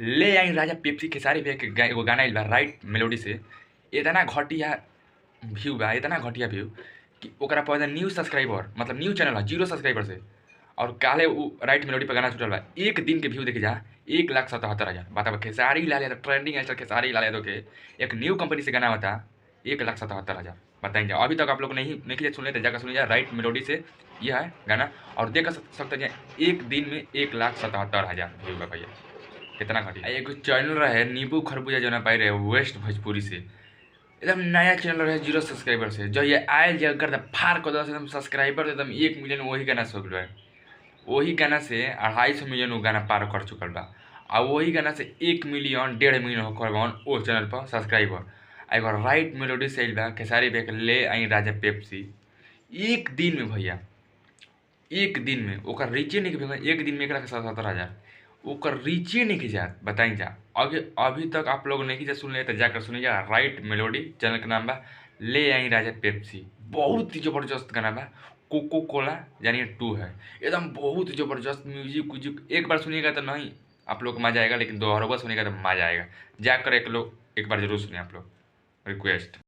ले आई राजा पेप्सी खेसारी भैया के एगो गाना आइल बा राइट मेलोडी से। इतना घटिया व्यू बा, इतना घटिया व्यू कि ओकरा पर न्यू सब्सक्राइबर, मतलब न्यू चैनल है, 0 सब्सक्राइबर से। और काले वो राइट मेलोडी पर गाना छूटल बा, एक दिन के व्यू देखे जा 1,77,000। बताओ, खेसारी लाल यादव, ट्रेंडिंग एक्टर खेसारी लाल यादव के एक न्यू कंपनी से गाना बता 1,77,000। बताएंगे अभी तक आप लोग नहीं सुन लेते, जाकर सुन लीजिए राइट मेलोडी से, यह है गाना। और देख सकते हैं एक दिन में 1,77,000 व्यू बा भैया, कितना घटिया। एगो चैनल रहे नींबू खरबूजा जो ना पाई रहे वेस्ट भोजपुरी से, एकदम नया चैनल रहे 0 सब्सक्राइबर से। जो ये आयल जगह कर फार कर एकदम सब्सक्राइबर एकदम 1 मिलियन वही गाना से हो गया है। वही गाना से 250 मिलियन वो गाना पार कर चुकल बा। और वही गाना से 1 मिलियन 1.5 मिलियन होकर बा वो चैनल पर सब्सक्राइबर। एगो राइट मेलोडी से बा खेसारी भैया ले आई राजा पेप्सी, एक दिन में भैया, एक दिन में ओकर रीचे नहीं के, एक दिन में 1,77,000 ओकर रीचे नहीं के जात। बताई जा अभी तक आप लोग नहीं जा सुन ले तो जाकर सुनी जा राइट मेलोडी चैनल का नाम बा ले आई राजा पेप्सी। बहुत ही जबरदस्त गाना बा, कोको कोला यानी 2 है, एकदम बहुत जबरदस्त म्यूजिक व्यूजिक। एक बार सुनिएगा तो नहीं आप लोग को मजा आएगा, लेकिन दोबारा सुनिएगा तो मजा आएगा। जाकर एक बार जरूर सुनिए आप लोग, रिक्वेस्ट।